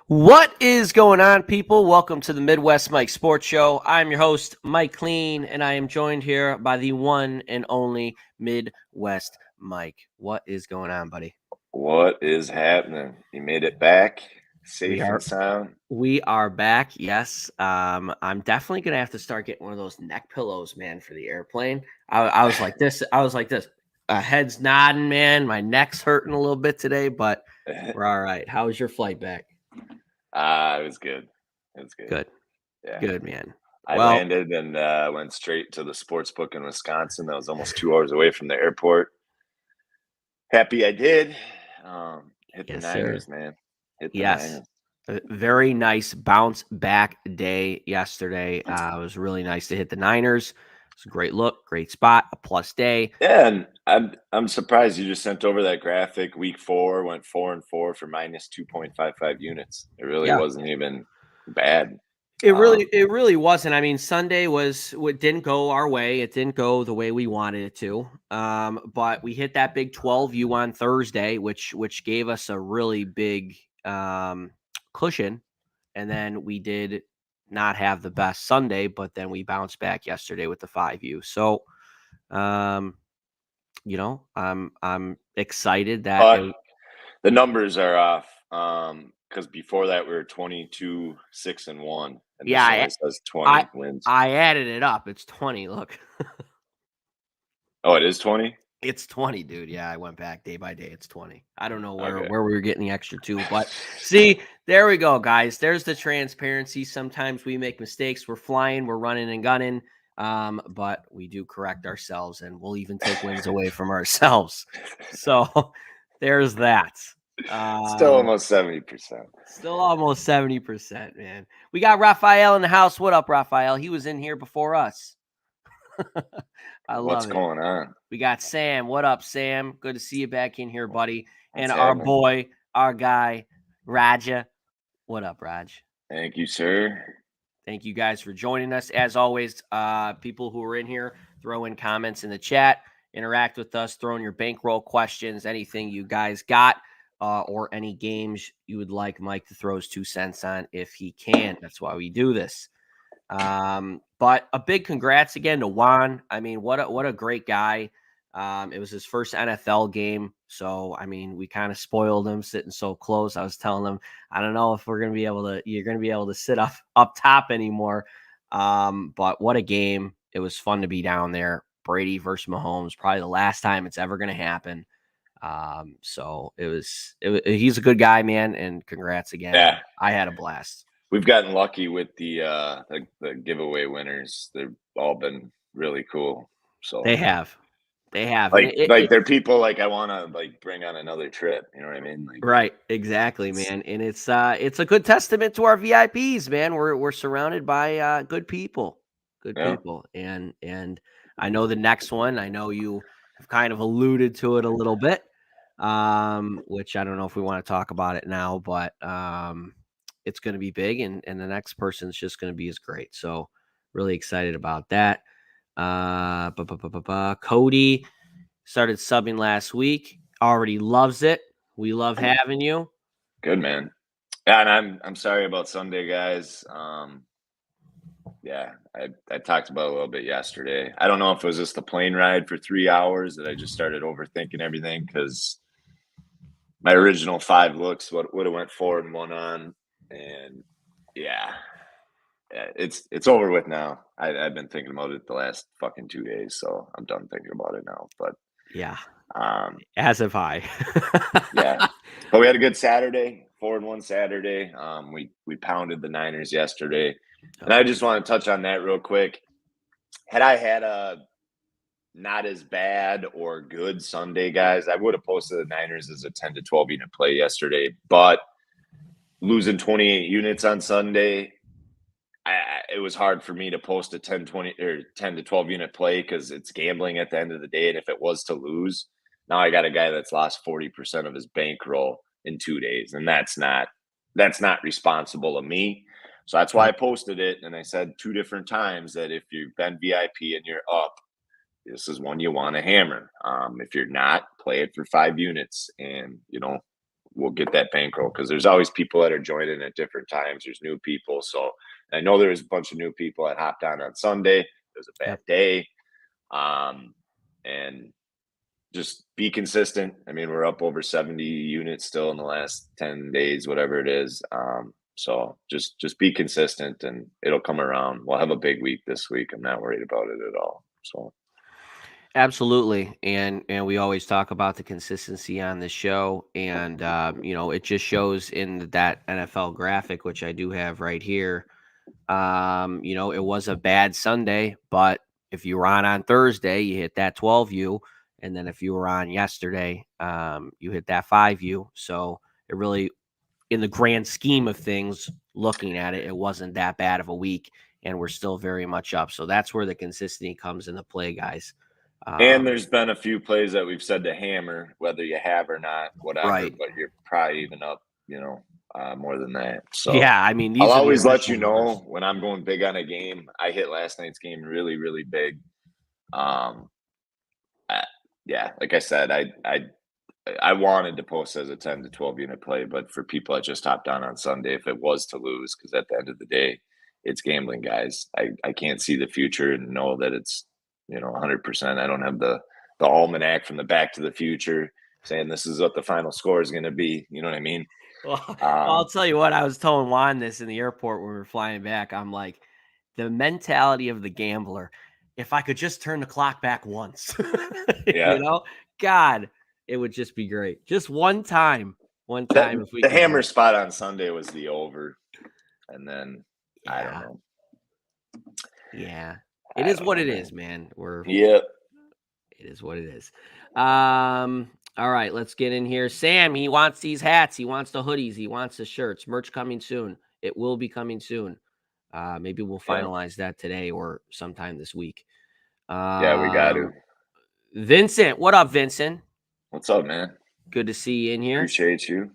What is going on, people? Welcome to the Midwest Mike Sports Show. I'm your host, Mike Klean, and I am joined here by the one and only Midwest Mike. What is going on, buddy? What is happening? You made it back We safe are and sound. we are back. Yes, I'm definitely gonna have to start getting one of those neck pillows, man, for the airplane. I was like this. Head's nodding, man. My neck's hurting a little bit today, but we're all right. How was your flight back? It was good. It was good. Good, Yeah. good, man. I Well, landed and went straight to the sports book in Wisconsin. That was almost 2 hours away from the airport. Happy I did. Hit the yes, sir. Niners, man. Hit the Yes. Niners. A very nice bounce back day yesterday. It was really nice to hit the Niners. It's a great look, great spot, a plus day. Yeah, and I'm surprised you just sent over that graphic. Week 4 went 4-4 for minus 2.55 units. It really Yeah. wasn't even bad. It really wasn't. I mean, Sunday what didn't go our way. It didn't go the way we wanted it to. But we hit that big 12U on Thursday, which gave us a really big cushion. And then we did not have the best Sunday, but then we bounced back yesterday with the 5U. So um, I'm excited that But the numbers are off because before that we were 22-6-1, and yeah, this only says I 20 wins. I added it up. It's 20. Look. Oh, it is 20? It's 20, dude. Yeah, I went back day by day. It's 20. I don't know where Okay. where we were getting the extra 2, but see, there we go, guys. There's the transparency. Sometimes we make mistakes. We're flying, we're running and gunning, but we do correct ourselves, and we'll even take wins away from ourselves. So there's that. Still Um, almost 70%. Still almost 70%, man. We got Raphael in the house. What up, Raphael? He was in here before us. I What's love it. going on? We got Sam. What up, Sam? Good to see you back in here, buddy. And What's our happening? boy, our guy, Raja. What up, Raj? Thank you, sir. Thank you guys for joining us. As always, people who are in here, throw in comments in the chat, interact with us, throw in your bankroll questions, anything you guys got, or any games you would like Mike to throw his 2 cents on if he can. That's why we do this. But a big congrats again to Juan. I mean, what a great guy. It was his first NFL game. So, I mean, we kind of spoiled him sitting so close. I was telling him, I don't know if you're going to be able to sit up top anymore. But what a game. It was fun to be down there. Brady versus Mahomes, probably the last time it's ever going to happen. So he's a good guy, man. And congrats again. Yeah. I had a blast. We've gotten lucky with the giveaway winners. They've all been really cool. So They have. They have. And like they're people like I want to like bring on another trip. You know what I mean? Like, right, exactly, man. And it's a good testament to our VIPs, man. We're surrounded by good people. Good yeah. people. And I know the next one, I know you have kind of alluded to it a little bit. Which I don't know if we want to talk about it now, but it's gonna be big and the next person's just gonna be as great. So really excited about that. Cody started subbing last week. Already loves it. We love having you. Good, man. Yeah, and I'm sorry about Sunday, guys. Yeah, I talked about it a little bit yesterday. I don't know if it was just the plane ride for 3 hours that I just started overthinking everything because my original 5 looks would have went 4 and 1 on, and yeah, it's over with now. I've been thinking about it the last fucking 2 days, so I'm done thinking about it now. But Yeah, um, as have I. yeah, but we had a good Saturday, 4-1 Saturday. We pounded the Niners yesterday, and I just want to touch on that real quick. Had I had a not as bad or good Sunday, guys, I would have posted the Niners as a 10 to 12 unit play yesterday, but losing 28 units on Sunday, it was hard for me to post a 10 to 12 unit play because it's gambling at the end of the day. And if it was to lose, now I got a guy that's lost 40% of his bankroll in 2 days. And that's not responsible of me. So that's why I posted it. And I said 2 different times that if you've been VIP and you're up, this is one you want to hammer. If you're not, play it for 5 units and, we'll get that bankroll, because there's always people that are joining at different times. There's new people. So I know there was a bunch of new people that hopped on Sunday. It was a bad day. And just be consistent. I mean, we're up over 70 units still in the last 10 days, whatever it is. So just be consistent and it'll come around. We'll have a big week this week. I'm not worried about it at all. So absolutely. And we always talk about the consistency on the show. And, it just shows in that NFL graphic, which I do have right here. It was a bad Sunday, but if you were on Thursday, you hit that 12U. And then if you were on yesterday, you hit that 5U. So it really, in the grand scheme of things, looking at it, it wasn't that bad of a week. And we're still very much up. So that's where the consistency comes into play, guys. And there's been a few plays that we've said to hammer, whether you have or not, whatever, right. But you're probably even up, more than that. So yeah, I mean, I'll always let you know when I'm going big on a game. I hit last night's game really, really big. Yeah, like I said, I wanted to post as a 10 to 12 unit play, but for people that just hopped on Sunday, if it was to lose, because at the end of the day, it's gambling, guys. I can't see the future and know that it's 100%. I don't have the almanac from the Back to the Future saying this is what the final score is going to be. You know what I mean? Well, I'll tell you what, I was telling Juan this in the airport when we were flying back. I'm like, the mentality of the gambler, if I could just turn the clock back once, Yeah. God, it would just be great. Just one time. If we the hammer spot on Sunday was the over. And then I don't know. Yeah. It is what it is, man. It is what it is. All right, let's get in here. Sam, he wants these hats. He wants the hoodies. He wants the shirts. Merch coming soon. It will be coming soon. Maybe we'll finalize that today or sometime this week. We got to. Vincent, what up, Vincent? What's up, man? Good to see you in here. Appreciate you.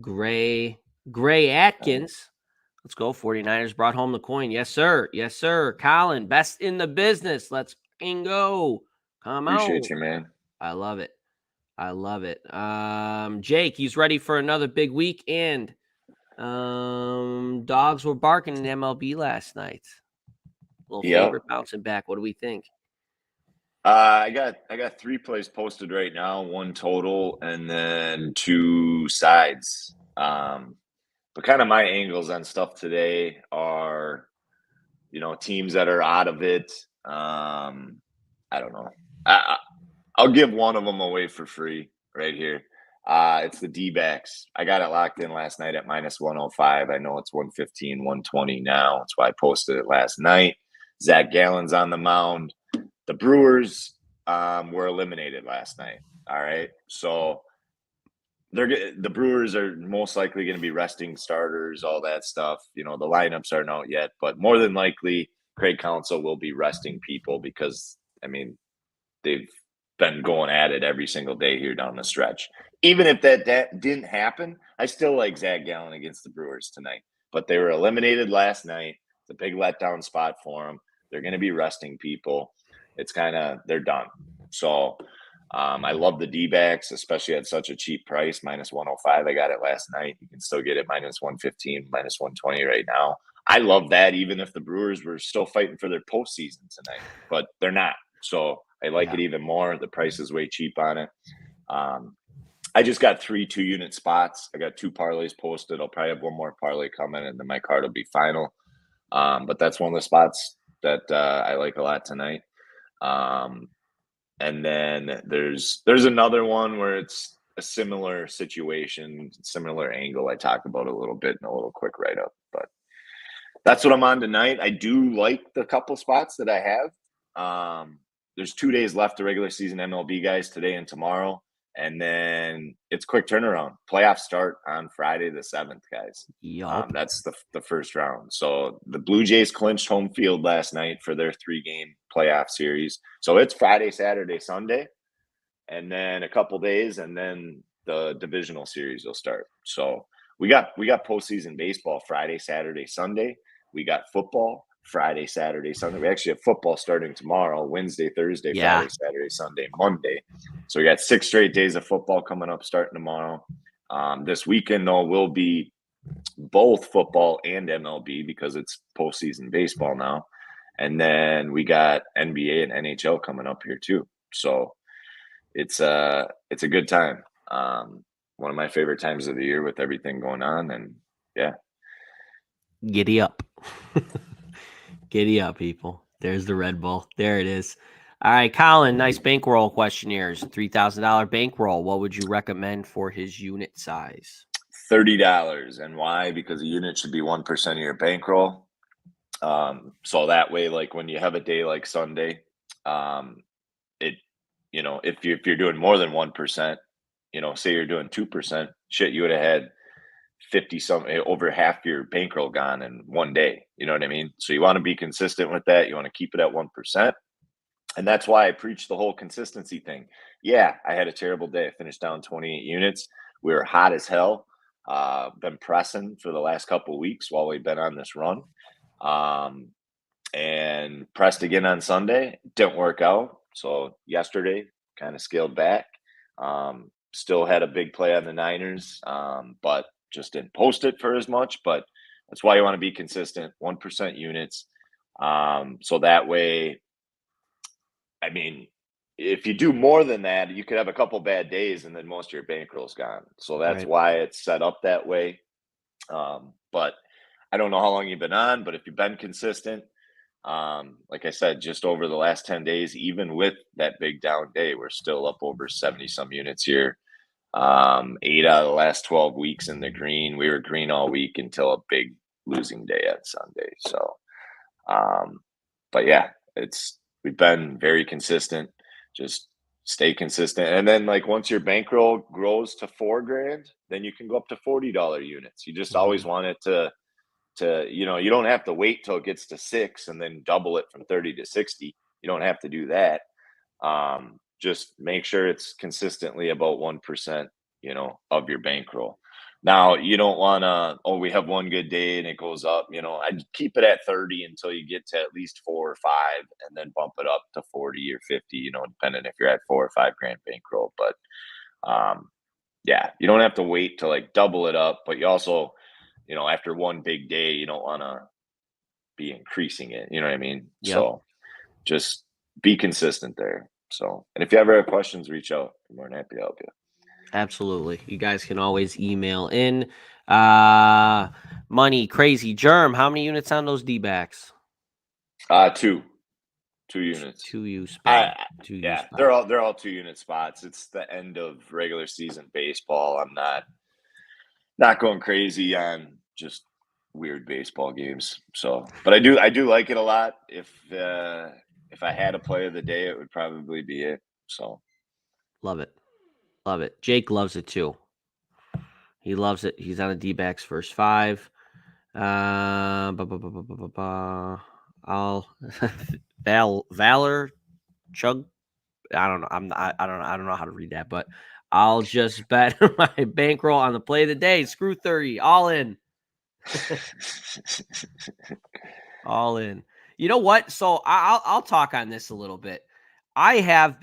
Gray Atkins. Let's go. 49ers brought home the coin. Yes, sir. Yes, sir. Colin, best in the business. Let's go. Come on. Appreciate you, man. I love it. Jake, he's ready for another big week. And dogs were barking in MLB last night. Favorite bouncing back. What do we think? I got 3 plays posted right now, 1 total, and then 2 sides. But kind of my angles on stuff today are, teams that are out of it. I don't know. I'll give one of them away for free right here. It's the D-backs. I got it locked in last night at minus 105. I know it's 115, 120 now. That's why I posted it last night. Zach Gallen's on the mound. The Brewers were eliminated last night. All right. So the Brewers are most likely going to be resting starters, all that stuff. The lineups aren't out yet, but more than likely Craig Counsell will be resting people because, they've been going at it every single day here down the stretch. Even if that didn't happen, I still like Zach Gallen against the Brewers tonight. But they were eliminated last night. It's a big letdown spot for them. They're going to be resting people. It's they're done. So I love the D-backs, especially at such a cheap price, minus 105. I got it last night. You can still get it minus 115, minus 120 right now. I love that, even if the Brewers were still fighting for their postseason tonight, but they're not. So I like it even more. The price is way cheap on it. I just got 3 2-unit spots. I got 2 parlays posted. I'll probably have 1 more parlay coming, and then my card will be final. But that's one of the spots that I like a lot tonight. And then there's another one where it's a similar situation, similar angle. I talk about a little bit in a little quick write-up, but that's what I'm on tonight. I do like the couple spots that I have. There's 2 days left of regular season MLB, guys, today and tomorrow. And then it's quick turnaround. Playoffs start on Friday the 7th, guys. That's the first round. So the Blue Jays clinched home field last night for their 3-game playoff series. So it's Friday, Saturday, Sunday, and then a couple days, and then the divisional series will start. So we got postseason baseball Friday, Saturday, Sunday. We got football Friday, Saturday, Sunday. We actually have football starting tomorrow, Wednesday, Thursday, Yeah. Friday, Saturday, Sunday, Monday. So we got 6 straight days of football coming up starting tomorrow. This weekend, though, will be both football and MLB because it's postseason baseball now. And then we got NBA and NHL coming up here too. So it's a good time. One of my favorite times of the year with everything going on. And yeah. Giddy up. Giddy up, people. There's the Red Bull. There it is. All right, Colin, nice bankroll questionnaires. $3,000 bankroll. What would you recommend for his unit size? $30. And why? Because a unit should be 1% of your bankroll. So that way, like when you have a day like Sunday, if you're doing more than 1%, say you're doing 2%, shit, you would have had 50 something, over half your bankroll gone in one day. You know what I mean? So you want to be consistent with that. You want to keep it at 1%. And that's why I preach the whole consistency thing. Yeah, I had a terrible day. I finished down 28 units. We were hot as hell. Been pressing for the last couple of weeks while we've been on this run. And pressed again on Sunday. Didn't work out. So yesterday, kind of scaled back. Still had a big play on the Niners, but just didn't post it for as much. But that's why you want to be consistent, 1% units. So that way, I mean, if you do more than that, you could have a couple bad days and then most of your bankroll's gone. So that's Right. why it's set up that way. But I don't know how long you've been on, but if you've been consistent, like I said, just over the last 10 days, even with that big down day, we're still up over 70 some units here. 8 out of the last 12 weeks in the green. We were green all week until a big losing day on Sunday. So, but yeah, we've been very consistent. Just stay consistent. And then like once your bankroll grows to $4,000, then you can go up to $40 units. You just always want it to you don't have to wait till it gets to 6 and then double it from 30 to 60. You don't have to do that. Just make sure it's consistently about 1%, of your bankroll. Now you don't want to, we have one good day and it goes up, I'd keep it at 30 until you get to at least 4 or 5 and then bump it up to 40 or 50, depending if you're at 4 or 5 grand bankroll. But, yeah, you don't have to wait to like double it up, but you also, after one big day, you don't want to be increasing it. You know what I mean? Yep. So just be consistent there. So, and if you ever have questions, reach out. I'm more than happy to help you. Absolutely. You guys can always email in. Money Crazy Germ. How many units on those D-backs? 2 units. 2 U spot. Yeah, they're all 2-unit spots. It's the end of regular season baseball. I'm not going crazy on just weird baseball games. So, but I do like it a lot. If I had a play of the day, it would probably be it. So, love it. Jake loves it too. He loves it. He's on a D-backs first 5. I'll Valor Chug. I don't know. I don't know how to read that, but I'll just bet my bankroll on the play of the day. Screw 30. All in. All in. You know what? So I'll talk on this a little bit. I have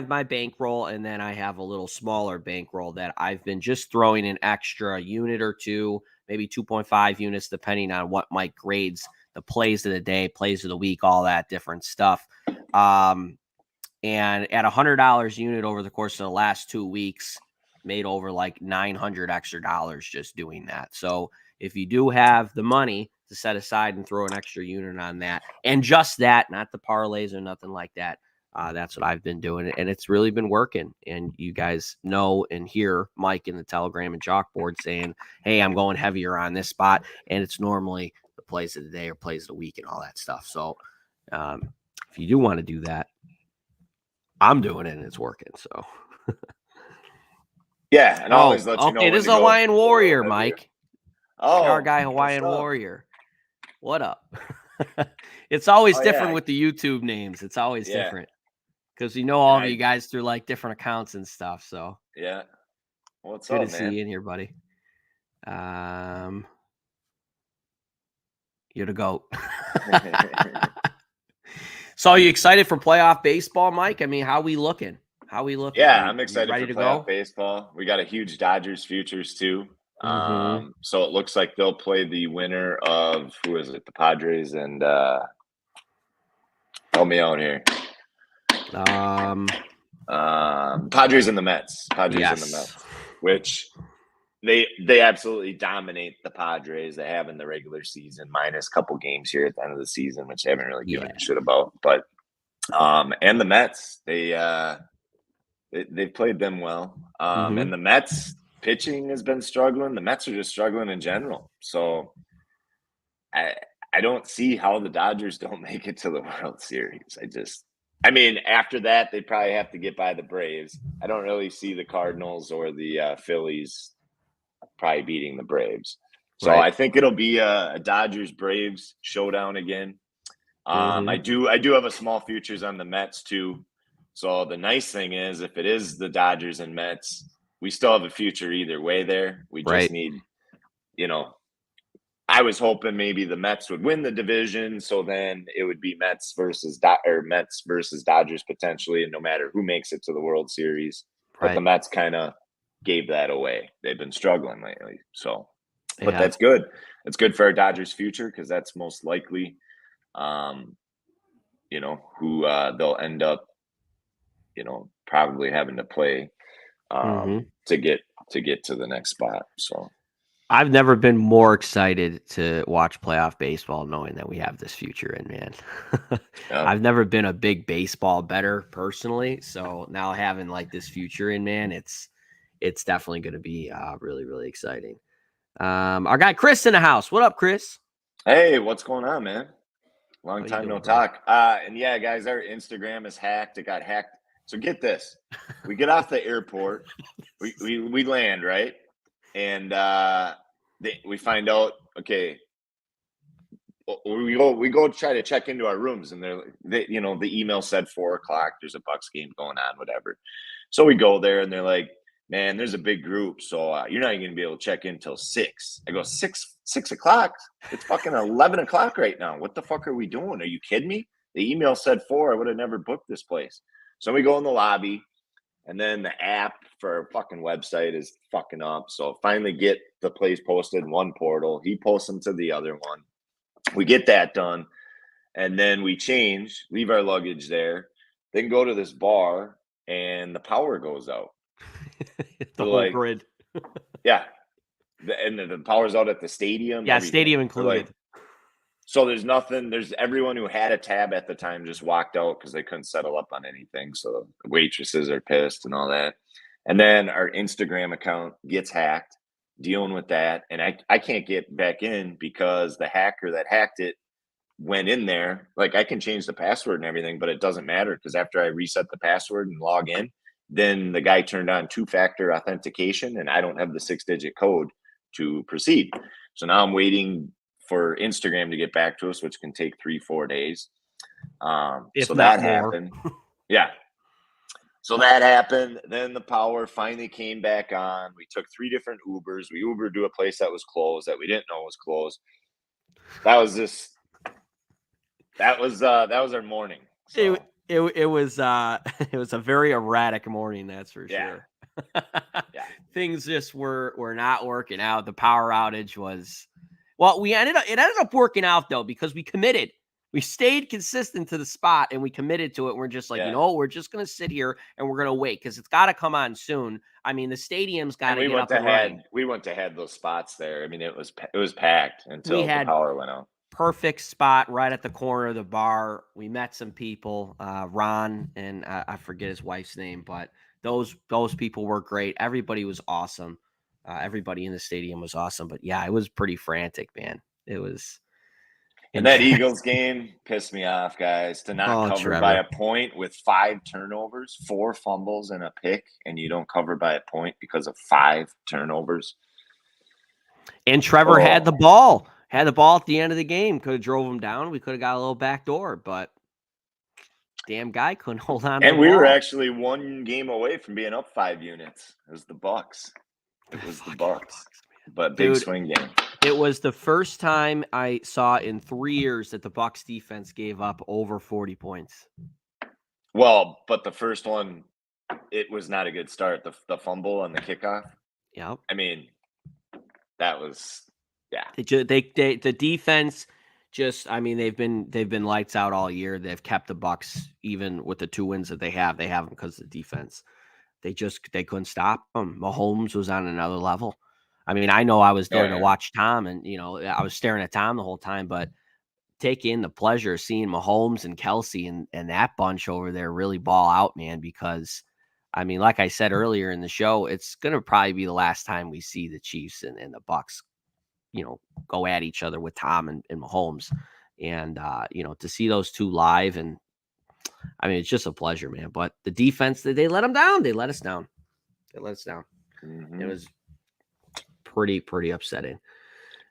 my bankroll, and then I have a little smaller bankroll that I've been just throwing an extra unit or two, maybe 2.5 units, depending on what Mike grades the plays of the day, plays of the week, all that different stuff. And at $100 unit over the course of the last 2 weeks, made over like $900 extra just doing that. So if you do have the money to set aside and throw an extra unit on that, and just that, not the parlays or nothing like that, that's what I've been doing, and it's really been working. And you guys know and hear Mike in the Telegram and Chalkboard saying, hey, I'm going heavier on this spot, and it's normally the plays of the day or plays of the week and all that stuff. So if you do want to do that, I'm doing it and it's working. So yeah, and I always let you know. Okay, this is Hawaiian Warrior, Mike. Our guy Hawaiian Warrior. What up? It's always different with the YouTube names. It's always different because we know all of you guys through like different accounts and stuff. So yeah, what's good up, to see you in here, buddy. You're the GOAT. So are you excited for playoff baseball, Mike? I mean, how we looking? Yeah, You I'm excited ready for to playoff go? baseball. We got a huge Dodgers futures too. Mm-hmm. So it looks like they'll play the winner of who is it? The Padres and help me out here. Padres and the Mets. Padres and the Yes. Mets, which they absolutely dominate the Padres. They have in the regular season, minus a couple games here at the end of the season, which they haven't really given a shit about. But and the Mets, they've played them well. Mm-hmm. And the Mets pitching has been struggling. The Mets are just struggling in general. So I don't see how the Dodgers don't make it to the World Series. I mean, after that, they probably have to get by the Braves. I don't really see the Cardinals or the Phillies probably beating the Braves. So Right. I think it'll be a Dodgers Braves showdown again. Mm-hmm. I do have a small futures on the Mets too. So the nice thing is, if it is the Dodgers and Mets, we still have a future either way there. We just Right. need, I was hoping maybe the Mets would win the division, so then it would be Mets versus Dodgers potentially, and no matter who makes it to the World Series. But the Right. Mets kind of gave that away. They've been struggling lately, so. But Yeah. that's good. It's good for our Dodgers' future because that's most likely, who they'll end up, probably having to play Mm-hmm. to get to the next spot. So. I've never been more excited to watch playoff baseball knowing that we have this future in, man. Yeah. I've never been a big baseball bettor personally, so now having like this future in, man, it's definitely going to be really, really exciting. Our guy Chris in the house. What up, Chris? Hey, what's going on, man? Long How you time no doing, bro? talk. And yeah, guys, our Instagram is hacked. It got hacked. So get this: we get off the airport, we land right, and we find out. Okay, we go try to check into our rooms, and the email said 4:00. There's a Bucks game going on, whatever. So we go there, and they're like, "Man, there's a big group, so you're not even gonna be able to check in till 6." I go, 6 o'clock? It's fucking 11 o'clock right now. What the fuck are we doing? Are you kidding me? The email said 4. I would have never booked this place. So we go in the lobby, and then the app for our fucking website is fucking up. So finally get the place posted in one portal. He posts them to the other one. We get that done, and then we change, leave our luggage there, then go to this bar, and the power goes out. The We're whole like, grid. yeah, and the power's out at the stadium. Yeah, Everything. stadium We're like, included. so there's nothing. There's everyone who had a tab at the time just walked out because they couldn't settle up on anything. So the waitresses are pissed and all that. And then our Instagram account gets hacked, dealing with that, and I can't get back in because the hacker that hacked it went in there. Like, I can change the password and everything, but it doesn't matter because after I reset the password and log in, then the guy turned on 2-factor authentication, and I don't have the 6-digit code to proceed. So now I'm waiting for Instagram to get back to us, which can take 3-4 days. If So not that more. happened. Yeah. So that happened. Then the power finally came back on. We took 3 different Ubers. We Ubered to a place that was closed that we didn't know was closed. That was our morning. So. It was it was a very erratic morning, that's for sure. Yeah. Things just were not working out. The power outage was it ended up working out though, because we committed. We stayed consistent to the spot and we committed to it. We're just like, we're just gonna sit here and we're gonna wait because it's gotta come on soon. I mean, the stadium's gotta get up and running. We went to had those spots there. I mean, it was packed We until the had power went out. perfect spot right at the corner of the bar. We met some people, Ron and I forget his wife's name, but those people were great. Everybody was awesome. Everybody in the stadium was awesome. But yeah, it was pretty frantic, man. It was. And that Eagles game pissed me off, guys. To not cover by Trevor. a point with 5 turnovers, 4 fumbles, and a pick, and you don't cover by a point because of 5 turnovers. And Trevor had the ball. Had the ball at the end of the game. Could have drove him down. We could have got a little back door, but damn guy couldn't hold on. And we were actually 1 game away from being up 5 units. It was the Bucks. It was the Bucks. But big swing game. It was the first time I saw in 3 years that the Bucs defense gave up over 40 points. Well, but the first one, it was not a good start. The fumble and the kickoff. Yep. I mean, that was The defense just, I mean, they've been lights out all year. They've kept the Bucs even with the 2 wins that they have. They have them because of the defense. They couldn't stop them. Mahomes was on another level. I mean, I know I was there to watch Tom, and I was staring at Tom the whole time, but take in the pleasure of seeing Mahomes and Kelsey and that bunch over there really ball out, man, because I mean, like I said earlier in the show, it's going to probably be the last time we see the Chiefs and the Bucs, go at each other with Tom and Mahomes. And, to see those two live, and I mean, it's just a pleasure, man. But the defense, they let them down. They let us down. Mm-hmm. It was pretty upsetting.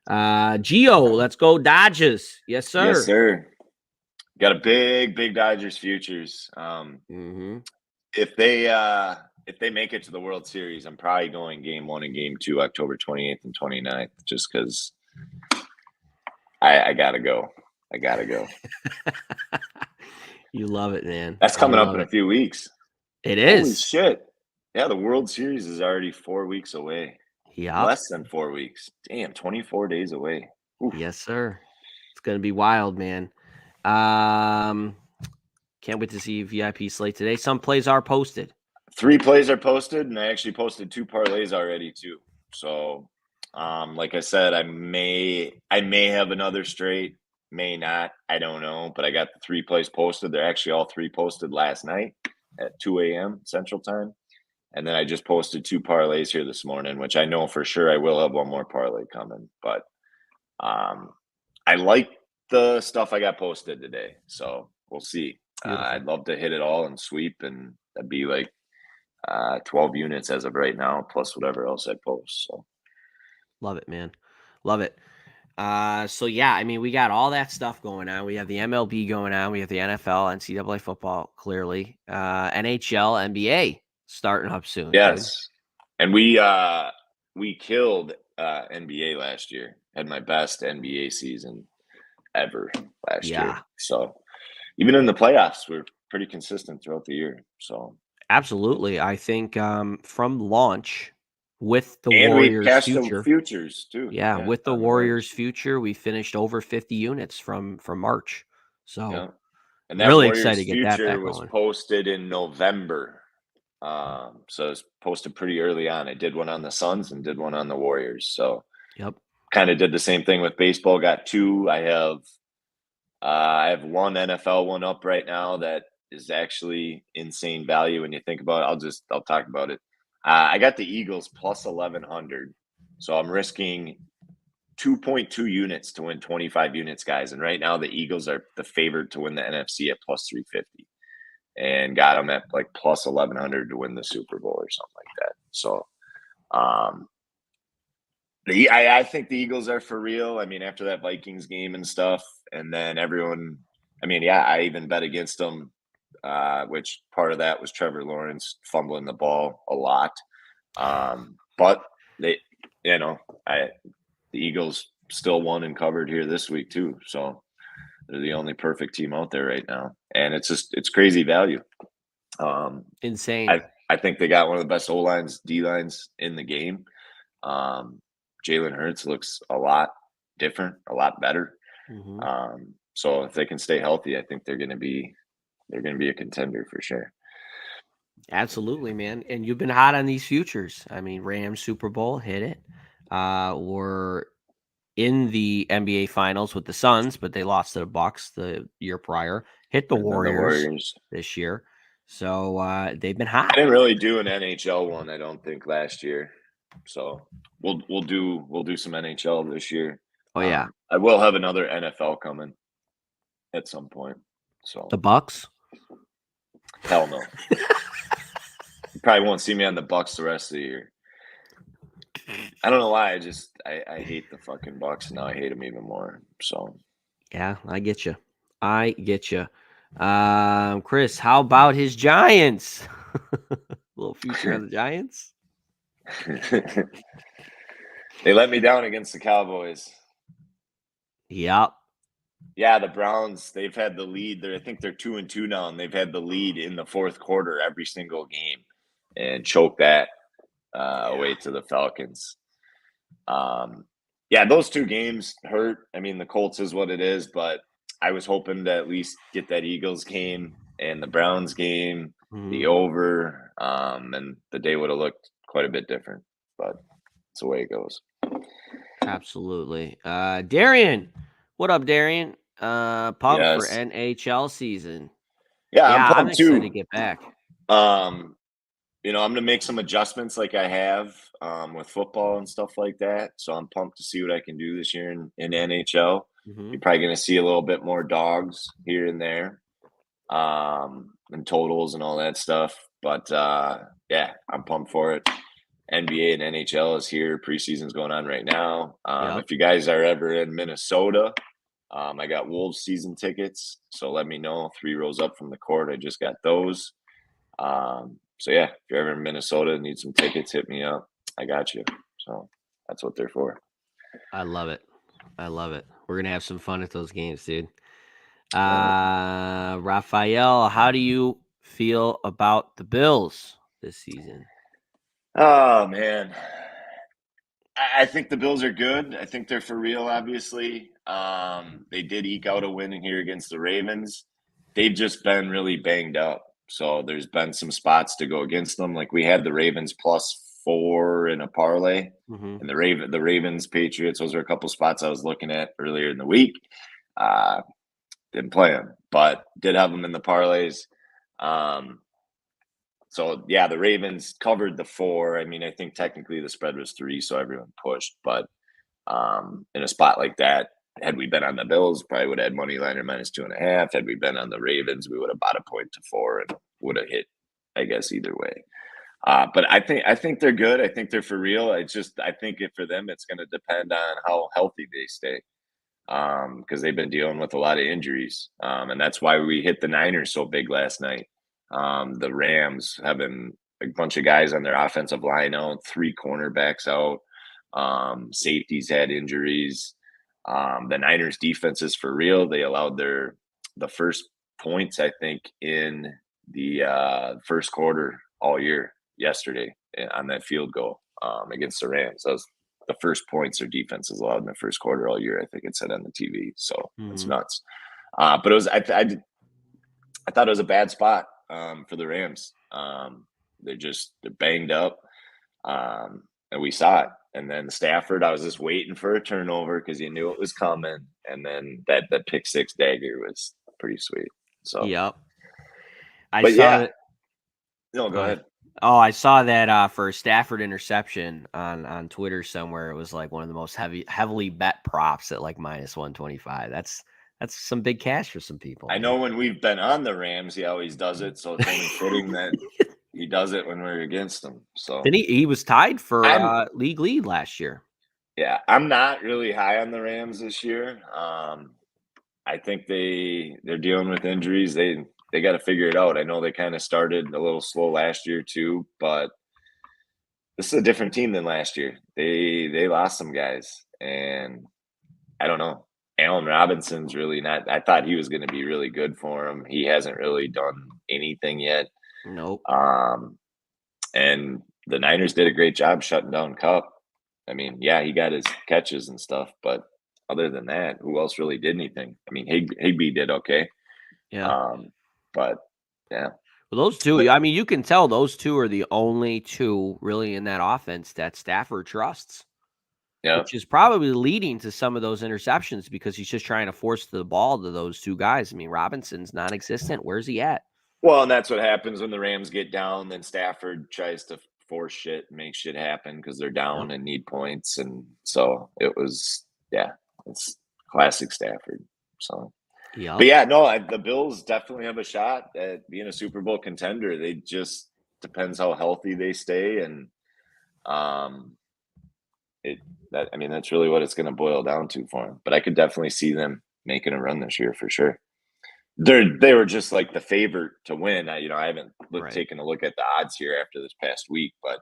Gio, let's go Dodgers. Yes, sir. Yes, sir. Got a big Dodgers futures. If they make it to the World Series, I'm probably going Game 1 and Game 2, October 28th and 29th, just because I gotta go. You love it, man. That's coming up in a few weeks. It is. Holy shit. Yeah, the World Series is already 4 weeks away. Yeah. Less than 4 weeks. Damn, 24 days away. Oof. Yes, sir. It's going to be wild, man. Can't wait to see VIP slate today. Some plays are posted. 3 plays are posted, and I actually posted 2 parlays already too. So, like I said, I may have another straight, may not. I don't know, but I got the 3 plays posted. They're actually all 3 posted last night at 2 a.m. Central Time. And then I just posted 2 parlays here this morning, which I know for sure I will have one more parlay coming. But I like the stuff I got posted today. So we'll see. I'd love to hit it all and sweep, and that'd be like 12 units as of right now, plus whatever else I post. So love it, man. Love it. So yeah, I mean, we got all that stuff going on. We have the MLB going on. We have the NFL, NCAA football, clearly, NHL, NBA starting up soon. Yes. Dude. And we killed NBA last year. Had my best NBA season ever last year. So even in the playoffs, we're pretty consistent throughout the year. So absolutely. I think from launch with the and Warriors we cashed future futures too. Yeah, with the Warriors future, we finished over 50 units from March. So and that really Warriors excited to get that future back was going. posted in November. So it was posted pretty early on. I did one on the Suns and did one on the Warriors. So kind of did the same thing with baseball. Got 2. I have one NFL one up right now that is actually insane value when you think about it. I'll talk about it. I got the Eagles plus 1,100. So I'm risking 2.2 units to win 25 units, guys. And right now the Eagles are the favorite to win the NFC at plus 350. And got them at like plus 1,100 to win the Super Bowl or something like that. So I think the Eagles are for real. I mean, after that Vikings game and stuff, and then everyone, I mean, yeah, I even bet against them, which part of that was Trevor Lawrence fumbling the ball a lot. But they, the Eagles still won and covered here this week too. So they're the only perfect team out there right now. And it's crazy value. Insane. I think they got one of the best O-lines, D-lines in the game. Jalen Hurts looks a lot different, a lot better. So if they can stay healthy, I think they're going to be a contender for sure. Absolutely, man. And you've been hot on these futures. I mean, Rams Super Bowl, hit it. We're in the NBA Finals with the Suns, but they lost to the Bucks the year prior. Hit the Warriors this year. So they've been hot. I didn't really do an NHL one, I don't think, last year. So we'll do some NHL this year. Oh yeah. I will have another NFL coming at some point. So the Bucks? Hell no. You probably won't see me on the Bucks the rest of the year. I don't know why. I hate the fucking Bucks, and now I hate them even more. So yeah, I get you. Chris, how about his Giants? Little future on the Giants. They let me down against the Cowboys. Yep. Yeah, the Browns, they've had the lead. I think they're 2-2 now, and they've had the lead in the fourth quarter every single game and choked that away to the Falcons. Yeah, those two games hurt. I mean, the Colts is what it is, but I was hoping to at least get that Eagles game and the Browns game, the over, and the day would have looked quite a bit different. But it's the way it goes. Absolutely. Darian, what up, Darian? Pumped for Yes. NHL season. Yeah, I'm Yeah, I'm pumped excited to too. get back. I'm going to make some adjustments like I have with football and stuff like that. So I'm pumped to see what I can do this year in NHL. You're probably going to see a little bit more dogs here and there, and totals and all that stuff. But yeah, I'm pumped for it. NBA and NHL is here. Preseason's going on right now. Yep. If you guys are ever in Minnesota, I got Wolves season tickets. So let me know. 3 rows up from the court. I just got those. So yeah, if you're ever in Minnesota and need some tickets, hit me up. I got you. So that's what they're for. I love it. I love it. We're gonna have some fun at those games, dude. Yeah. Raphael, how do you feel about the Bills this season? Oh man. I think the Bills are good. I think they're for real, obviously. They did eke out a win in here against the Ravens. They've just been really banged up. So there's been some spots to go against them. Like we had the Ravens +4 in a parlay. And the Ravens Patriots, those are a couple spots I was looking at earlier in the week. Didn't play them, but did have them in the parlays. So yeah, the Ravens covered the 4. I mean, I think technically the spread was 3, so everyone pushed. But in a spot like that, had we been on the Bills, probably would have had money line or -2.5. Had we been on the Ravens, we would have bought a point to 4 and would have hit, I guess, either way. But I think they're good. I think they're for real. I think for them, it's going to depend on how healthy they stay, because they've been dealing with a lot of injuries, and that's why we hit the Niners so big last night. The Rams having a bunch of guys on their offensive line out, 3 cornerbacks out, safeties had injuries. The Niners defense is for real. They allowed the first points, I think, in the first quarter all year yesterday on that field goal against the Rams. That was the first points their defense is allowed in the first quarter all year. I think it said on the TV. So it's nuts. But it was I thought it was a bad spot for the Rams. They're banged up, and we saw it. And then Stafford, I was just waiting for a turnover because you knew it was coming. And then that pick 6 dagger was pretty sweet. So Yep. but yeah, no, go ahead. Oh, I saw that for a Stafford interception on Twitter somewhere. It was like one of the most heavily bet props at like -125. That's some big cash for some people. I know when we've been on the Rams, he always does it. So it's only fitting that he does it when we're against them. So Then he was tied for I'm league lead last year. yeah, I'm not really high on the Rams this year. I think they're dealing with injuries. They got to figure it out. I know they kind of started a little slow last year too, but this is a different team than last year. They lost some guys, and I don't know. Allen Robinson's really not. I thought he was going to be really good for him. He hasn't really done anything yet. Nope. And the Niners did a great job shutting down Cup. I mean, yeah, he got his catches and stuff, but other than that, who else really did anything? I mean, Higbee did okay. Yeah. But yeah. Well, those two, I mean, you can tell those two are the only two really in that offense that Stafford trusts. Yeah. Which is probably leading to some of those interceptions because he's just trying to force the ball to those two guys. I mean, Robinson's non-existent. Where's he at? Well, and that's what happens when the Rams get down. Then Stafford tries to force shit and make shit happen because they're down and need points. And so it was, yeah, it's classic Stafford. So, but yeah, no, the Bills definitely have a shot at being a Super Bowl contender. They just depends how healthy they stay, and that's really what it's going to boil down to for them. But I could definitely see them making a run this year for sure. They were just like the favorite to win. I haven't taken a look at the odds here after this past week, but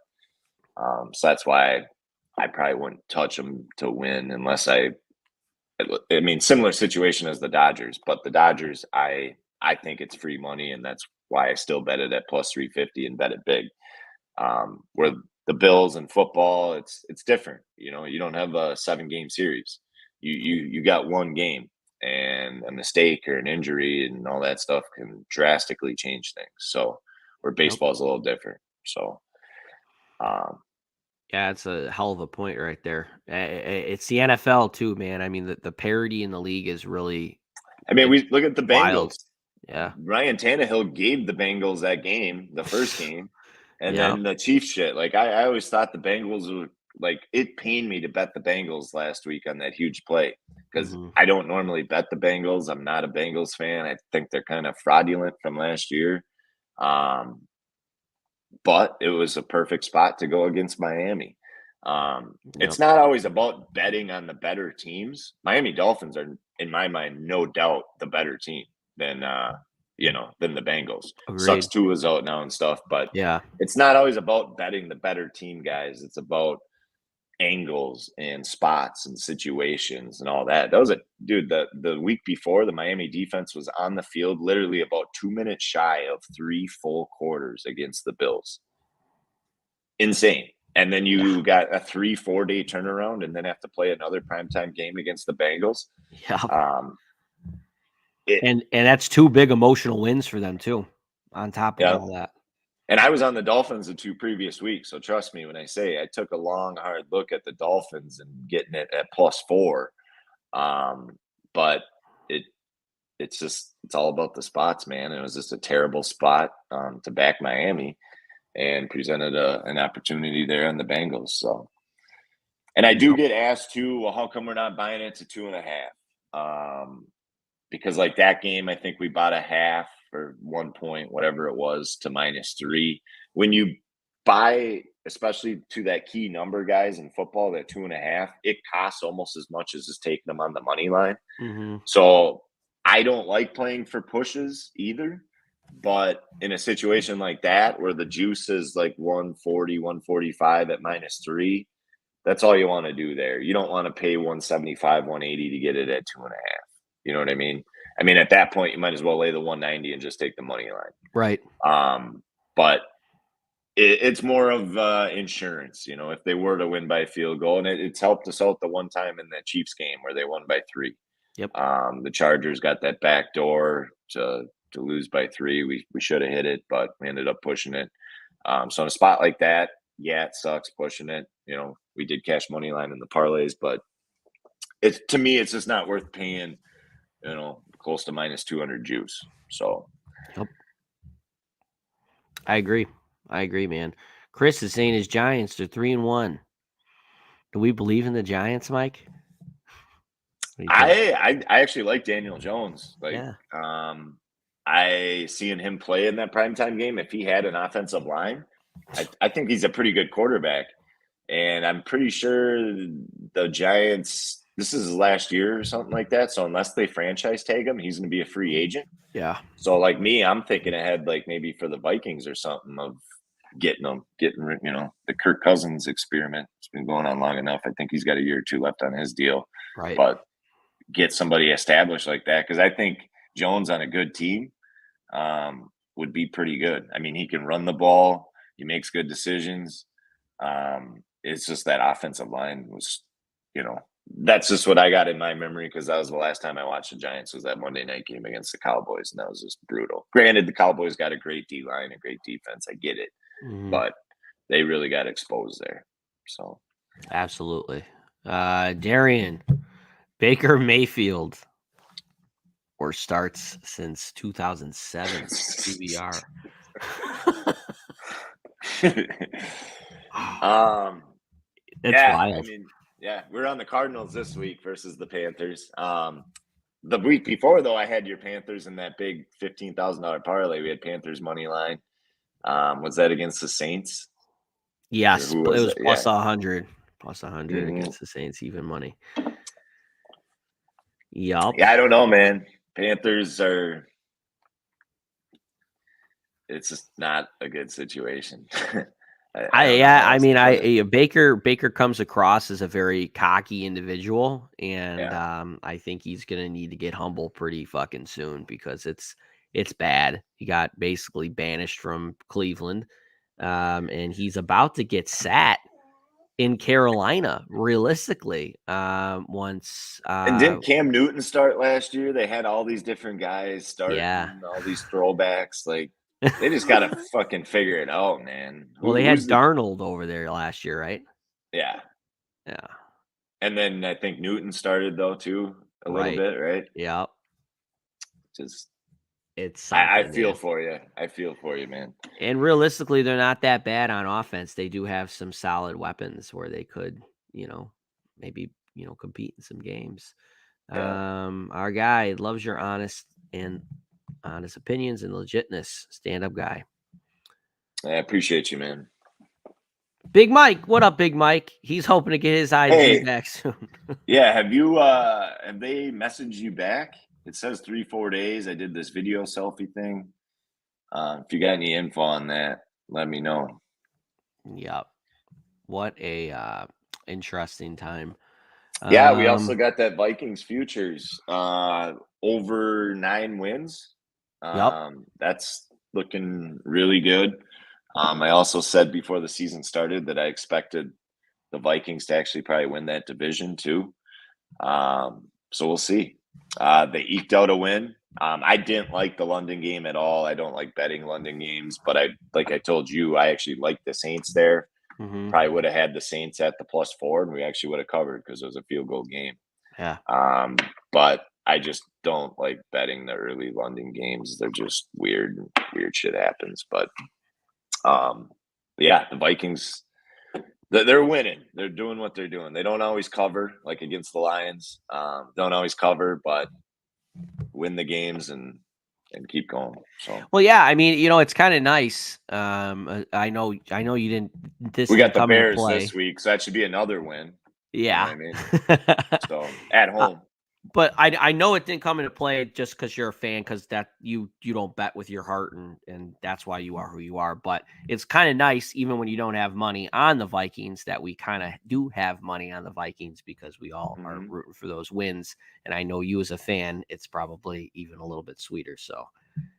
so that's why I probably wouldn't touch them to win unless I mean, similar situation as the Dodgers, but the Dodgers, I think it's free money, and that's why I still bet it at plus 350 and bet it big. Where the Bills and football, it's different. You know, you don't have a 7-game series. You got one game, and a mistake or an injury and all that stuff can drastically change things. So where baseball is a little different. So yeah, it's a hell of a point right there. It's the NFL too, man. I mean, the parity in the league is really. I mean, we look at the wild. Bengals. Yeah, Ryan Tannehill gave the Bengals that game, the first game, and yeah. then the Chiefs shit. Like I always thought the Bengals were like it pained me to bet the Bengals last week on that huge play because I don't normally bet the Bengals. I'm not a Bengals fan. I think they're kind of fraudulent from last year. But it was a perfect spot to go against Miami. It's not always about betting on the better teams. Miami Dolphins are, in my mind, no doubt the better team than than the Bengals. Agreed. Sucks Tua's out now and stuff, but Yeah, it's not always about betting the better team, guys. It's about angles and spots and situations and all that. That was the week before the Miami defense was on the field literally about 2 minutes shy of 3 full quarters against the Bills. Insane. And then you got a 3-4 day turnaround and then have to play another primetime game against the Bengals. Yeah. And that's 2 big emotional wins for them too, on top of all that. And I was on the Dolphins the 2 previous weeks. So trust me when I say I took a long, hard look at the Dolphins and getting it at +4. But it's all about the spots, man. It was just a terrible spot to back Miami and presented an opportunity there on the Bengals. So, and I do get asked too, well, how come we're not buying it to 2.5? Because like that game, I think we bought a half or 1 point, whatever it was, to -3. When you buy, especially to that key number, guys, in football, that 2.5, it costs almost as much as just taking them on the money line. So I don't like playing for pushes either. But in a situation like that, where the juice is like 140, 145 at -3, that's all you want to do there. You don't want to pay 175, 180 to get it at 2.5. You know what I mean? I mean, at that point, you might as well lay the 190 and just take the money line. Right. But it's more of insurance, you know, if they were to win by a field goal. And it's helped us out the one time in that Chiefs game where they won by 3. Yep. The Chargers got that back door to lose by 3. We should have hit it, but we ended up pushing it. So in a spot like that, yeah, it sucks pushing it. You know, we did cash money line in the parlays, but to me, it's just not worth paying, you know, close to -200 juice. So yep. I agree, man. Chris is saying his Giants are 3-1. Do we believe in the Giants, Mike? I actually like Daniel Jones. Like, I seeing him play in that primetime game. If he had an offensive line, I think he's a pretty good quarterback. And I'm pretty sure the Giants, this is his last year or something like that. So unless they franchise tag him, he's going to be a free agent. Yeah. So like me, I'm thinking ahead, like maybe for the Vikings or something, of getting you know, the Kirk Cousins experiment. It's been going on long enough. I think he's got a year or 2 left on his deal. Right. But get somebody established like that, because I think Jones on a good team would be pretty good. I mean, he can run the ball. He makes good decisions. It's just that offensive line was, you know, that's just what I got in my memory, because that was the last time I watched the Giants, was that Monday night game against the Cowboys, and that was just brutal. Granted, the Cowboys got a great D-line, a great defense. I get it. But they really got exposed there. So absolutely. Darian, Baker Mayfield, or starts since 2007 PBR. That's wild. I mean, yeah, we're on the Cardinals this week versus the Panthers. The week before, though, I had your Panthers in that big $15,000 parlay. We had Panthers money line. Was that against the Saints? Yes, it was plus 100. Plus 100 against the Saints, even money. Yup. Yeah, I don't know, man. Panthers are. It's just not a good situation. I don't know how I else to mean, put it. Baker comes across as a very cocky individual, and Yeah. I think he's gonna need to get humble pretty fucking soon because it's bad. He got basically banished from Cleveland, and he's about to get sat in Carolina. Realistically, once And didn't Cam Newton start last year? They had all these different guys yeah. starting, all these throwbacks. Like they just got to fucking figure it out, man. Well, they Who's had the Darnold over there last year, right? yeah? Yeah, And then I think Newton started though too a little right. bit, right? Yep. Just It's I something, feel man. for you. I feel for you, man. And realistically, they're not that bad on offense. They do have some solid weapons where they could, maybe, compete in some games. Yeah, Our guy loves your honest opinions and legitness. Stand up guy. I appreciate you, man. Big Mike, what up, Big Mike? He's hoping to get his IG Hey, back soon. yeah, have they messaged you back? It says 3-4 days. I did this video selfie thing. If you got any info on that, let me know. Yep. What a interesting time. Yeah, we also got that Vikings futures over 9 wins. Yep. That's looking really good. I also said before the season started that I expected the Vikings to actually probably win that division too. So we'll see. They eked out a win. I didn't like the London game at all. I don't like betting London games, but like I told you, I actually like the Saints there. Mm-hmm. Probably would have had the Saints at the +4, and we actually would have covered because it was a field goal game. Yeah. But I just don't like betting the early London games. They're just weird. Weird shit happens. But yeah, the Vikings, they're winning. They're doing what they're doing. They don't always cover, like against the Lions. Don't always cover, but win the games and keep going. So Well, yeah, I mean, it's kind of nice. I know you didn't. This we got didn't the come into Bears this play. week, so that should be another win. You know what Yeah. I mean? So at Uh, home. but I know it didn't come into play just because you're a fan, because that you don't bet with your heart, and that's why you are who you are. But it's kind of nice, even when you don't have money on the Vikings, that we kind of do have money on the Vikings because we all are Mm-hmm. rooting for those wins. And I know you as a fan, it's probably even a little bit sweeter. So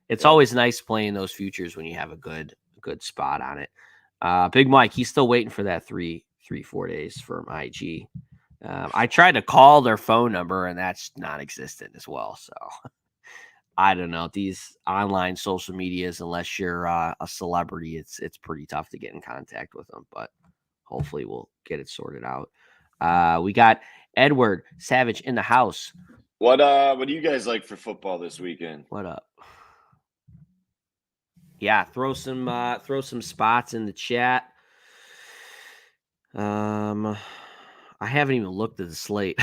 it's Yep. always nice playing those futures when you have a good spot on it. Big Mike, he's still waiting for that 4 days from IG. I tried to call their phone number, and that's non-existent as well. So I don't know, these online social medias. Unless you're a celebrity, it's pretty tough to get in contact with them. But hopefully, we'll get it sorted out. We got Edward Savage in the house. What do you guys like for football this weekend? What up? Yeah, throw some spots in the chat. I haven't even looked at the slate.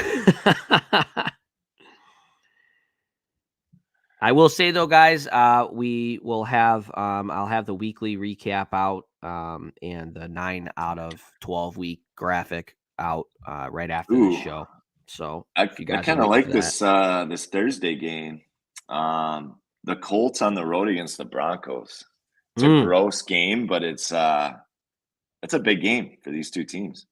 I will say though, guys, we will have I'll have the weekly recap out, and the 9 out of 12 week graphic out right after this Ooh, show. So I if you I guys are kind of waiting for like that, this Thursday game. The Colts on the road against the Broncos. It's a mm, gross game, but it's a big game for these two teams.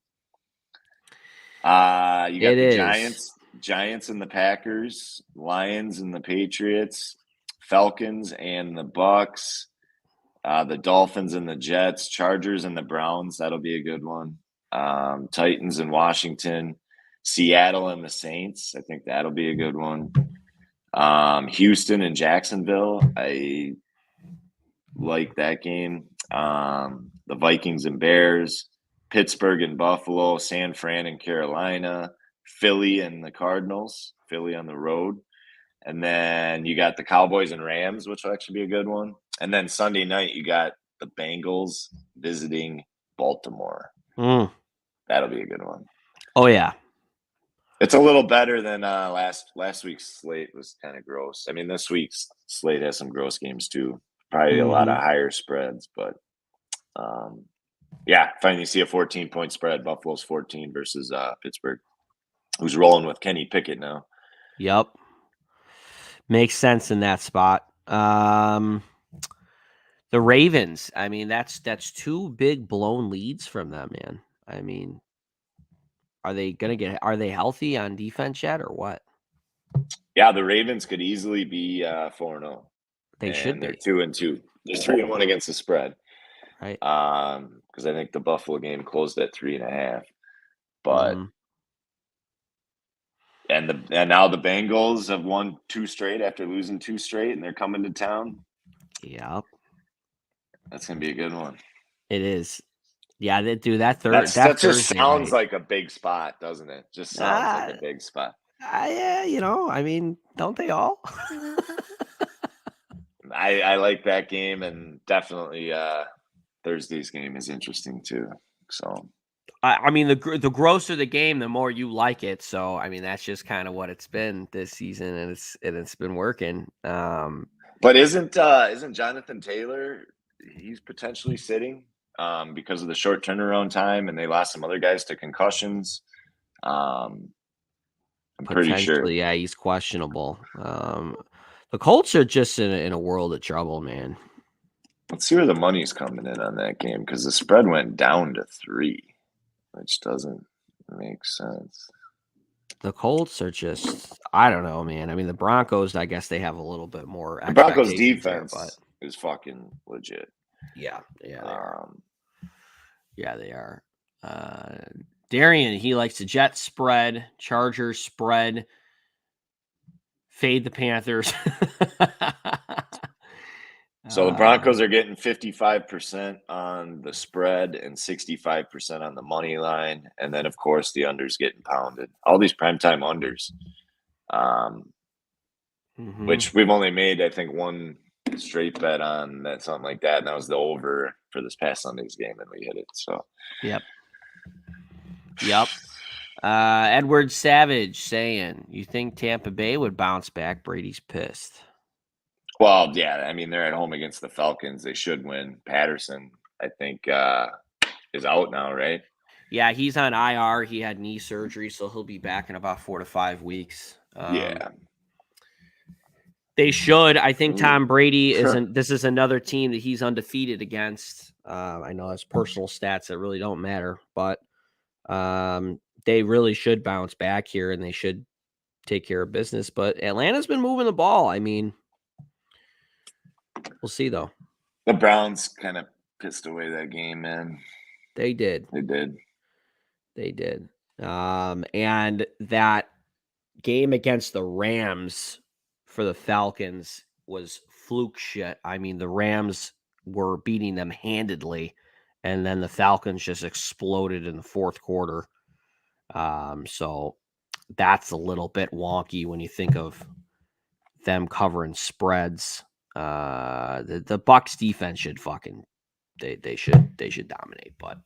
You got it the is. Giants and the Packers, Lions and the Patriots, Falcons and the Bucks, the Dolphins and the Jets, Chargers and the Browns. That'll be a good one. Titans and Washington, Seattle and the Saints. I think that'll be a good one. Houston and Jacksonville. I like that game. The Vikings and Bears, Pittsburgh and Buffalo, San Fran and Carolina, Philly and the Cardinals, Philly on the road. And then you got the Cowboys and Rams, which will actually be a good one. And then Sunday night, you got the Bengals visiting Baltimore. Mm. That'll be a good one. Oh yeah. It's a little better than last week's slate was kind of gross. I mean, this week's slate has some gross games too. Probably a lot of Mm-hmm. higher spreads, but yeah, finally see a 14-point spread. Buffalo's 14 versus Pittsburgh, who's rolling with Kenny Pickett now. Yep. Makes sense in that spot. The Ravens, I mean, that's 2 big blown leads from them, man. I mean, are they healthy on defense yet or what? Yeah, the Ravens could easily be 4-0. They should And they're be. 2-2. They're 3-1 against the spread. Right. Because I think the Buffalo game closed at 3.5. But Mhm. and now the Bengals have won 2 straight after losing 2 straight, and they're coming to town. Yep. That's gonna be a good one. It is. Yeah, they do that That just Thursday sounds night. like a big spot, doesn't it? Just sounds like a big spot. Yeah, I mean, don't they all? I like that game, and definitely Thursday's game is interesting too. So I mean, the grosser the game, the more you like it. So, I mean, that's just kind of what it's been this season, and it's been working. but isn't Jonathan Taylor? He's potentially sitting because of the short turnaround time, and they lost some other guys to concussions. I'm pretty sure. Potentially, yeah, he's questionable. The Colts are just in a world of trouble, man. Let's see where the money's coming in on that game, because the spread went down to 3, which doesn't make sense. The Colts are just, I don't know, man. I mean, the Broncos, I guess they have a little bit more The Broncos expectations there, defense but is fucking legit. yeah, they are. Yeah, they are. Darian, he likes the Jets spread, Chargers spread, fade the Panthers. So the Broncos are getting 55% on the spread and 65% on the money line. And then, of course, the under's getting pounded. All these primetime unders, which we've only made, I think, one straight bet on that, something like that. And that was the over for this past Sunday's game, and we hit it. So, Yep. Edward Savage saying, you think Tampa Bay would bounce back? Brady's pissed. well, yeah, I mean, they're at home against the Falcons. They should win. Patterson, I think, is out now, right? Yeah, he's on IR. He had knee surgery, so he'll be back in about 4 to 5 weeks. Yeah. They should. I think Tom Brady isn't. This is another team that he's undefeated against. I know that's personal stats that really don't matter, but they really should bounce back here and they should take care of business. But Atlanta's been moving the ball. I mean, we'll see though. The Browns kind of pissed away that game, man. They did. And that game against the Rams for the Falcons was fluke shit. I mean, the Rams were beating them handedly, and then the Falcons just exploded in the fourth quarter. So that's a little bit wonky when you think of them covering spreads. The Bucs defense should they should dominate, but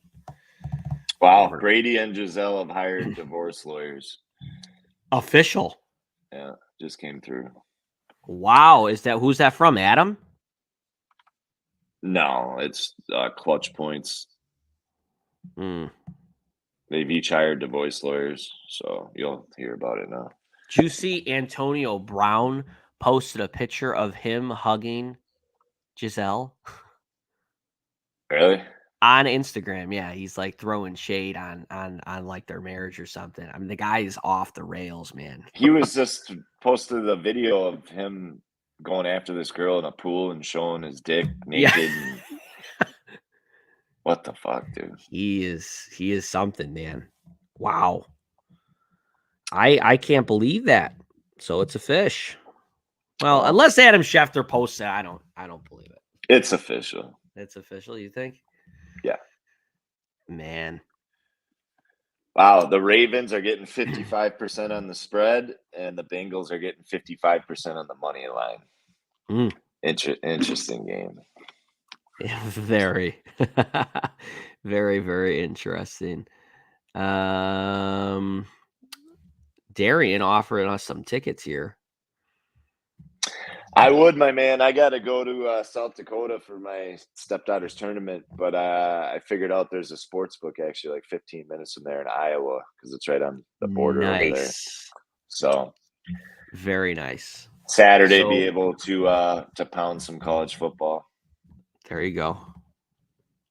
wow, Brady and Giselle have hired divorce lawyers. Official. Yeah, just came through. Wow, who's that from? Adam? No, it's Clutch Points. They've each hired divorce lawyers, so you'll hear about it now. Did you see Antonio Brown posted a picture of him hugging Giselle? Really? On Instagram, yeah. He's like throwing shade on like their marriage or something. I mean, the guy is off the rails, man. He was just posted a video of him going after this girl in a pool and showing his dick naked. Yeah. What the fuck, dude? He is something, man. Wow. I can't believe that. So it's a fish. Well, unless Adam Schefter posts it, I don't believe it. It's official. It's official, you think? Yeah. Man. Wow, the Ravens are getting 55% on the spread, and the Bengals are getting 55% on the money line. Interesting game. Very, very, very interesting. Darian offering us some tickets here. I would, my man. I got to go to South Dakota for my stepdaughter's tournament, but I figured out there's a sports book actually like 15 minutes from there in Iowa because it's right on the border over there. So very nice. Saturday, be able to pound some college football. There you go.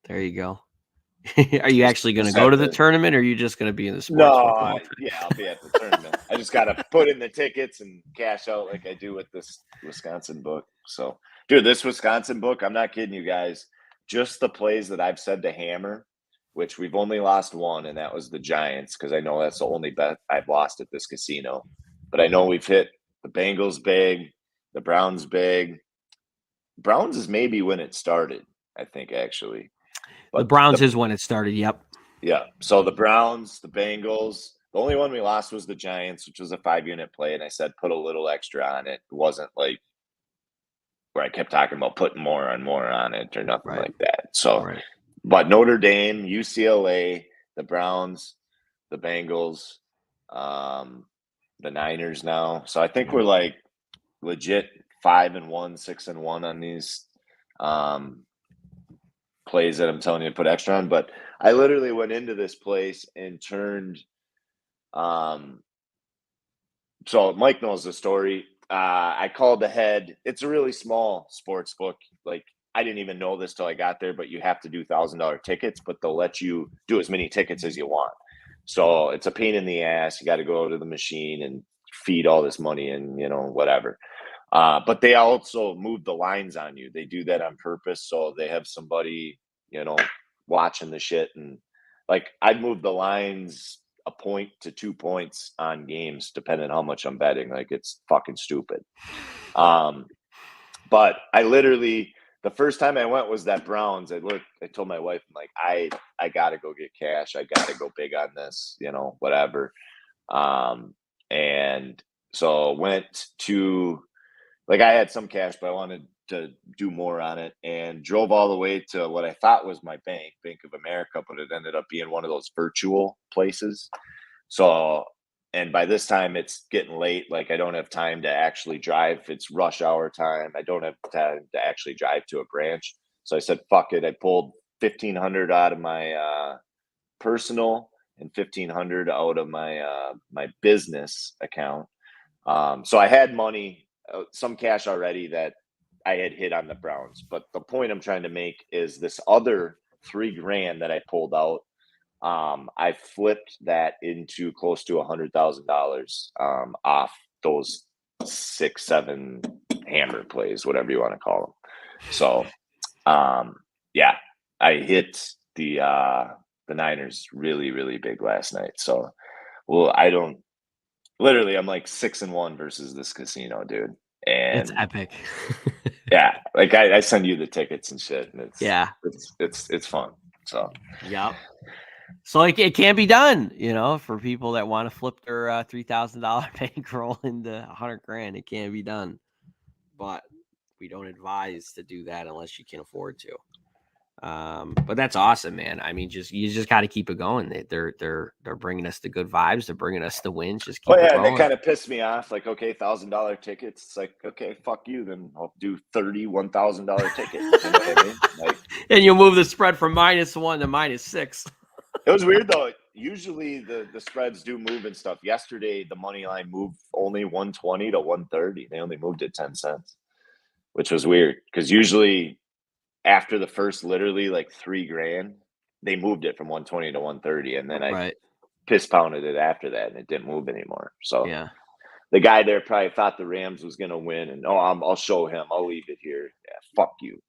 There you go. Are you actually going to Just go have to the to. tournament, or are you just going to be in the sports book No, all the yeah, I'll be at the tournament. I just got to put in the tickets and cash out like I do with this Wisconsin book. So, dude, this Wisconsin book, I'm not kidding you guys. Just the plays that I've said to hammer, which we've only lost one, and that was the Giants, because I know that's the only bet I've lost at this casino. But I know we've hit the Bengals big, the Browns big. Browns is maybe when it started, I think, actually. The But Browns is when it started. Yep. yeah. So the Browns, the Bengals, the only one we lost was the Giants, which was a 5-unit play. And I said, put a little extra on it. It wasn't like where I kept talking about putting more on it or nothing Right. like that. So, Right. but Notre Dame, UCLA, the Browns, the Bengals, the Niners now. So I think we're like legit 5-1, 6-1 on these plays that I'm telling you to put extra on. But I literally went into this place and turned. So Mike knows the story. I called ahead. It's a really small sports book. Like I didn't even know this till I got there, but you have to do $1,000 tickets, but they'll let you do as many tickets as you want. So it's a pain in the ass. You got to go to the machine and feed all this money and whatever. But they also move the lines on you. They do that on purpose. So they have somebody, watching the shit. And like I'd move the lines a point to 2 points on games, depending on how much I'm betting. Like it's fucking stupid. But I literally, the first time I went was that Browns. I told my wife, I'm like, I got to go get cash. I got to go big on this, whatever. And so went to, like I had some cash, but I wanted to do more on it and drove all the way to what I thought was my bank, Bank of America, but it ended up being one of those virtual places. So, and by this time it's getting late. Like I don't have time to actually drive. It's rush hour time. I don't have time to actually drive to a branch. So I said, fuck it. I pulled 1,500 out of my personal and 1,500 out of my business account. So I had money, some cash already that I had hit on the Browns. But the point I'm trying to make is this other $3,000 that I pulled out. I flipped that into close to $100,000 off those 6, 7 hammer plays, whatever you want to call them. So, yeah, I hit the Niners really, really big last night. So, well, I'm like 6-1 versus this casino, dude. It's And epic. yeah, like I send you the tickets and shit, and Yeah. it's fun. So Yep. So it can be done, for people that want to flip their $3,000 bankroll into $100,000. It can be done, but we don't advise to do that unless you can afford to. But that's awesome, man. I mean, you just got to keep it going. They're bringing us the good vibes. They're bringing us the wins. Just keep it and they rolling. kind of pissed me off. Like, okay, $1,000 tickets. It's like, okay, fuck you. Then I'll do $1,000 tickets. You know what I mean? Like, and you'll move the spread from -1 to -6. it was weird though. Usually the spreads do move and stuff. Yesterday the money line moved only 120 to 130. They only moved it 10 cents, which was weird because usually after the first literally like $3,000, they moved it from 120 to 130, and then I Right. piss pounded it after that, and it didn't move anymore. So Yeah. the guy there probably thought the Rams was going to win, and I'll show him. I'll leave it here. Yeah, fuck you.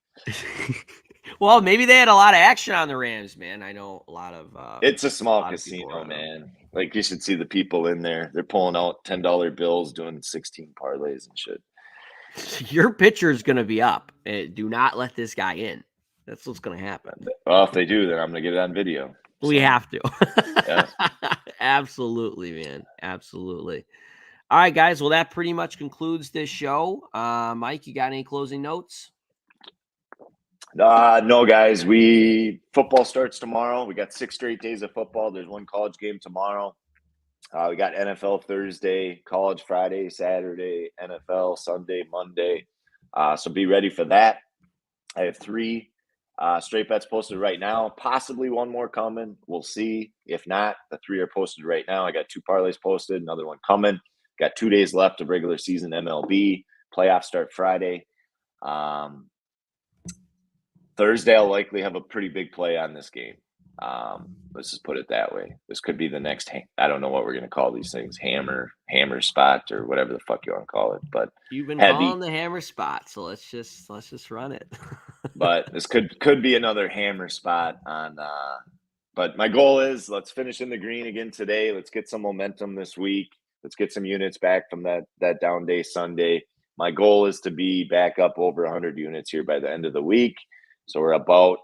Well, maybe they had a lot of action on the Rams, man. I know a lot of. It's a small lot of people casino, around them. man. Like you should see the people in there. They're pulling out $10 bills, doing 16 parlays and shit. Your pitcher is going to be up. Do not let this guy in. That's what's going to happen. Well, if they do, then I'm going to get it on video. We have to. Yeah. Absolutely, man. Absolutely. All right, guys. Well, that pretty much concludes this show. Mike, you got any closing notes? No, guys. Football starts tomorrow. We got 6 straight days of football. There's one college game tomorrow. We got NFL Thursday, college Friday, Saturday, NFL Sunday, Monday. So be ready for that. I have 3 straight bets posted right now. Possibly one more coming. We'll see. If not, the 3 are posted right now. I got 2 parlays posted. Another one coming. Got 2 days left of regular season MLB. Playoffs start Friday. Thursday, I'll likely have a pretty big play on this game. Let's just put it that way. This could be the next. I don't know what we're going to call these things, hammer spot, or whatever the fuck you want to call it. But you've been heavy. calling the hammer spot, so let's just run it. But this could be another hammer spot on. But my goal is let's finish in the green again today. Let's get some momentum this week. Let's get some units back from that down day Sunday. My goal is to be back up over 100 units here by the end of the week. So we're about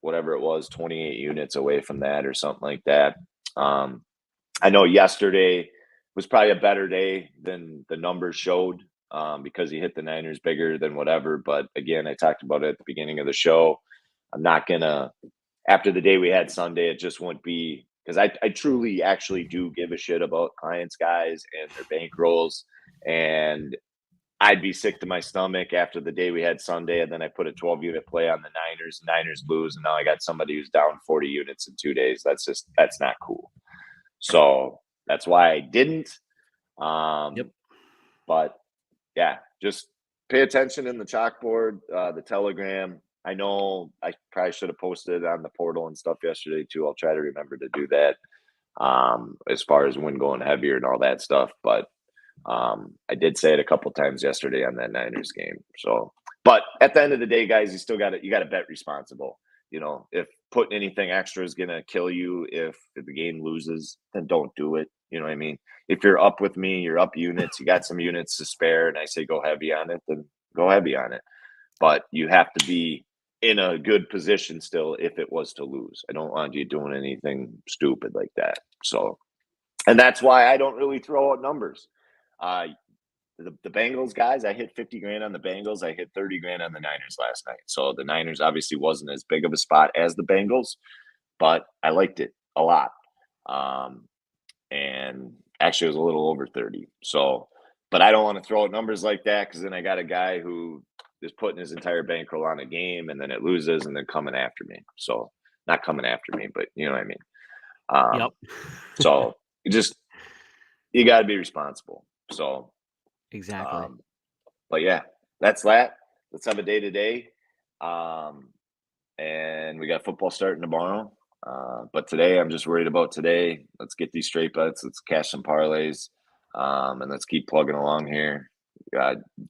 whatever it was, 28 units away from that or something like that. I know yesterday was probably a better day than the numbers showed because he hit the Niners bigger than whatever. But again, I talked about it at the beginning of the show. I'm not going to, after the day we had Sunday, it just won't be, because I truly actually do give a shit about clients, guys, and their bankrolls. And I'd be sick to my stomach after the day we had Sunday, and then I put a 12-unit play on the Niners lose, and now I got somebody who's down 40 units in 2 days. That's not cool. So that's why I didn't. Yep. But yeah, just pay attention in the chalkboard, the Telegram. I know I probably should have posted it on the portal and stuff yesterday too. I'll try to remember to do that as far as when going heavier and all that stuff. But I did say it a couple times yesterday on that Niners game. So, but at the end of the day, guys, you got to bet responsible. If putting anything extra is going to kill you, if the game loses, then don't do it. You know what I mean? If you're up with me, you're up units, you got some units to spare, and I say go heavy on it, then go heavy on it. But you have to be in a good position still if it was to lose. I don't want you doing anything stupid like that. So, and that's why I don't really throw out numbers. The Bengals guys, I hit 50 grand on the Bengals. I hit 30 grand on the Niners last night. So the Niners obviously wasn't as big of a spot as the Bengals, but I liked it a lot. And actually it was a little over 30. So, but I don't want to throw out numbers like that, because then I got a guy who is putting his entire bankroll on a game and then it loses and then coming after me. So not coming after me, but you know what I mean? Yep. So you got to be responsible. So exactly. But yeah, that's that. Let's have a day today. And we got football starting tomorrow. But today, I'm just worried about today. Let's get these straight bets. Let's cash some parlays. And let's keep plugging along here.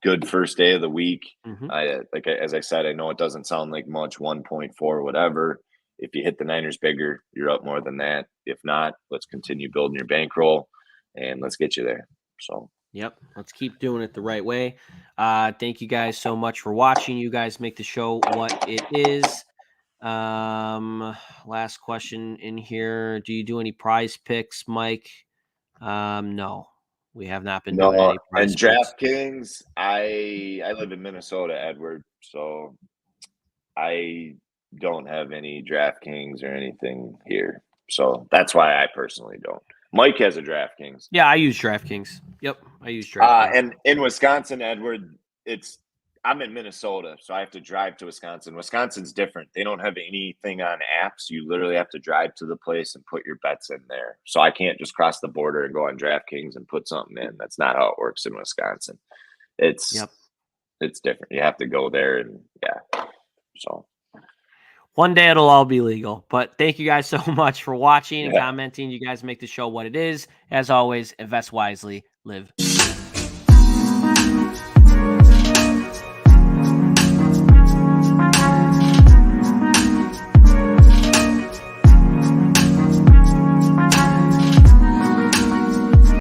Good first day of the week. As I said, I know it doesn't sound like much, 1.4, whatever. If you hit the Niners bigger, you're up more than that. If not, let's continue building your bankroll and let's get you there. So. Yep. Let's keep doing it the right way. Thank you guys so much for watching. You guys make the show what it is. Last question in here. Do you do any prize picks, Mike? No, we have not been doing any prize picks. And DraftKings, I live in Minnesota, Edward. So I don't have any DraftKings or anything here. So that's why I personally don't. Mike has a DraftKings. Yeah, I use DraftKings. Yep, I use DraftKings. And in Wisconsin, Edward, I'm in Minnesota, so I have to drive to Wisconsin. Wisconsin's different. They don't have anything on apps. You literally have to drive to the place and put your bets in there. So I can't just cross the border and go on DraftKings and put something in. That's not how it works in Wisconsin. It's different. You have to go there and So one day it'll all be legal. But thank you guys so much for watching and commenting. You guys make the show what it is. As always, invest wisely, live